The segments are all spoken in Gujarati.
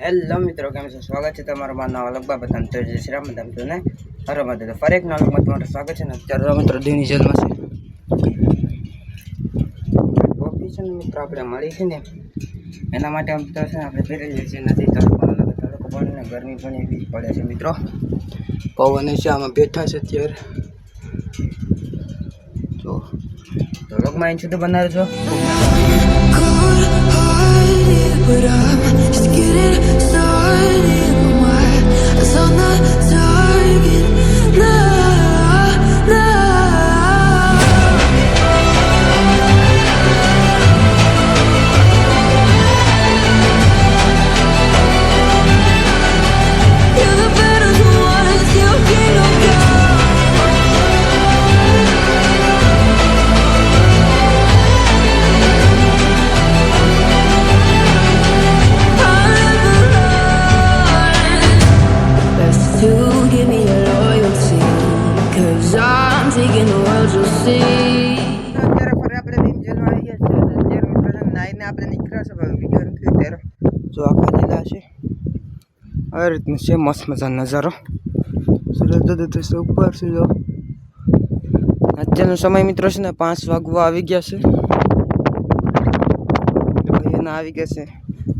હેલો મિત્રો, કેમ છો? સ્વાગત છે તમારું મારા નવા લગભગ બધાને તો જય શ્રી રામ બધા મિત્રો ને હરો બધા તો ફરી એક નવા લગમાં તમારું સ્વાગત છે ને અત્યારે મિત્રો દીની જેલમાં છે ટોપી છે ને મિત્રો આપણે મળી છે ને એના માટે આમ તો છે ને આપણે પહેરેલી છે નથી તડકો પડે ને ગરમી પણ એવી પડે છે મિત્રો પવન છે આમાં બેઠા છે અત્યારે જો તો લગમાં અહીં સુધી બનાવ્યો છો But I'm just getting started. My eyes on the target. No, no. You're the better one. Still can't go. જો આખા લીલા છે આ રીતનું છે મસ્ત મજાનો નજારો સૂરજ દાદા ઉપર છે જો અત્યારનો સમય મિત્રો છે ને 5 વાગવા આવી ગયા છે એના આવી ગયા છે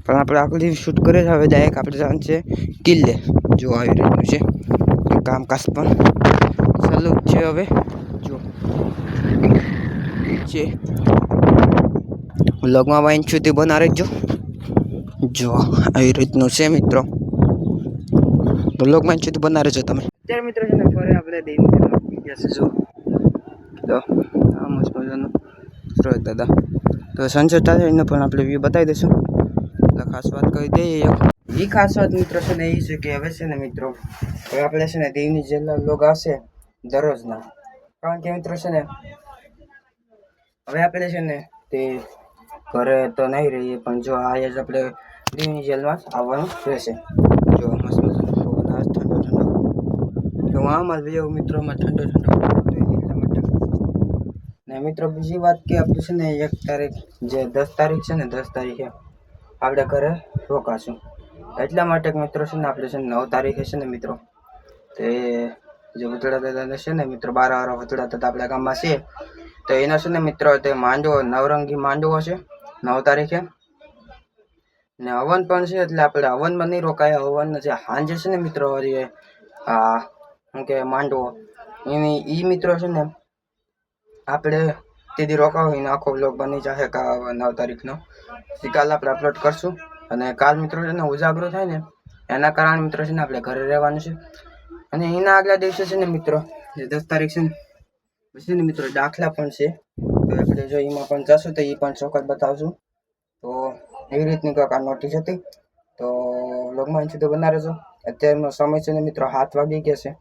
પણ આપણે આખું શૂટ કરે છે હવે ડાયરેક્ટ આપણે જવાનું છે કિલ્લે જો આવી રીતનું છે કામકાજ પણ ચાલુ છે હવે જો છે વ્લોગમાં વાઈન સુધી બનાવી રહેજો જો આવી રીતનું છે મિત્રો વ્લોગમાં સુધી બનાવી રહેજો તમે અત્યારે મિત્રો છે ને ફરી આપણે દેવી ગયા છે જો તો આ મસ્ત મજાનું સૂરજ દાદા તો સનસેટ થાય એને પણ આપણે વ્યૂ બતાવી દઈશું એટલે ખાસ વાત કરી દઈએ એ ખાસ વાત મિત્રો છે ને એ છે કે હવે છે ને મિત્રો હવે આપણે છે ને દેવની જેલના લોગ આવશે દરરોજના કારણ કે મિત્રો છે ને હવે આપણે છે ને તે ઘરે તો નહીં રહીએ પણ જો આ જ આપણે દેવની જેલમાં આવવાનું રહેશે જો મસ્ત મજાનો પવન આવે ઠંડો ઠંડો જો આમાં જ મિત્રોમાં ઠંડો ઠંડો એટલા માટે ને મિત્રો બીજી વાત કે આપણે છે ને 1 તારીખ જે 10 તારીખ છે ને 10 તારીખે આપણે ઘરે રોકાશું એટલા માટે મિત્રો છે ને આપણે છે ને 9 તારીખે છે ને મિત્રો તે જે વતડા દાદા છે ને મિત્રો 12 વાળા વતડા દાદા આપણા ગામમાં છે તો એનો છે ને મિત્રો તે માંડવો નવરંગી માંડવો છે 9 તારીખે ને હવન પણ છે એટલે આપણે હવનમાં નહીં રોકાય હવન જે સાંજે છે ને મિત્રો શું કે માંડવો એની એ મિત્રો છે ને આપણે તેથી રોકાવીને આખો બ્લોગ બની જશે 9 તારીખનો કાલ આપણે અપલોડ કરશું અને કાલ મિત્રો છે ને ઉજાગરો થાય ને એના કારણે મિત્રો છે ને આપણે ઘરે રહેવાનું છે અને એના આગલા દિવસે છે ને મિત્રો જે 10 તારીખ છે ને પછી ને મિત્રો દાખલા પણ છે તો આપણે જો એમાં પણ જશું તો એ પણ ચોક્કસ બતાવશું તો એવી રીતની કંઈક આ નોટિસ હતી તો વ્લોગમાં સુધી બનાવી રહેજો અત્યારનો સમય છે ને મિત્રો 7 વાગી ગયા છે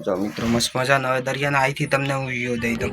જો મિત્રો મસ્ત મજાનો હવે દરિયાના અહીંથી તમને હું વ્યૂ દઈ દઉં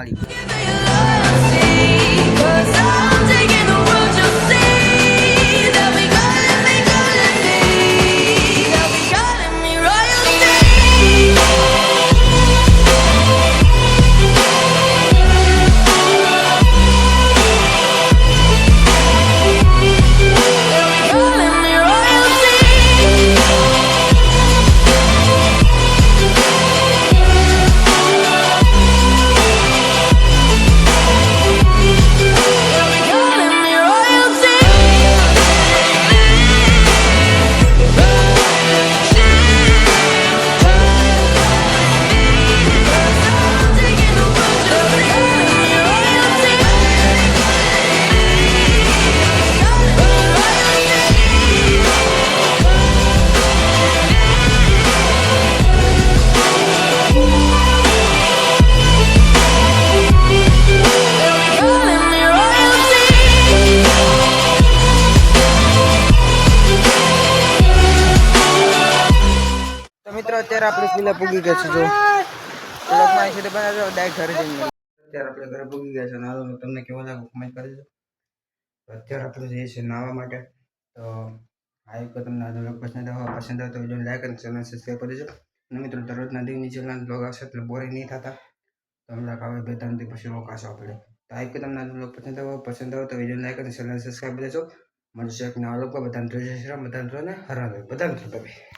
વાળી Cause I'm taking the world, you'll see. They'll be calling me royalty. Calling me તો મિત્રો અત્યારે આપણે પેલા પૂગી ગયા છે જો બ્લોગમાં છે તો બનાવજો ડાયરેક્ટ ઘરે જઈને અત્યારે આપણે ઘરે પૂગી ગયા છે નાનો તમને કેવો લાગે કમેન્ટ કરજો અત્યારે આપણે જઈએ છીએ નાહવા માટે તો આ એક તમને આજનો બ્લોગ પસંદ આવે તો વિડીયો લાઈક અને ચેનલ સબસ્ક્રાઈબ કરી દેજો અને મિત્રો દરરોજના દિવસની ચેનલ બ્લોગ આવશે એટલે બોરિંગ નહીં થતા તો હમણાં આવે 2-3 દિવસ પછી રોકાશો આપણે તો આ એક તમને આજનો બ્લોગ પસંદ આવે તો વિડીયો લાઈક અને ચેનલ સબસ્ક્રાઈબ કરી દેજો મળશે એક નવા લોકો બધાને જય શ્રી રામ બધાને હરા બધાને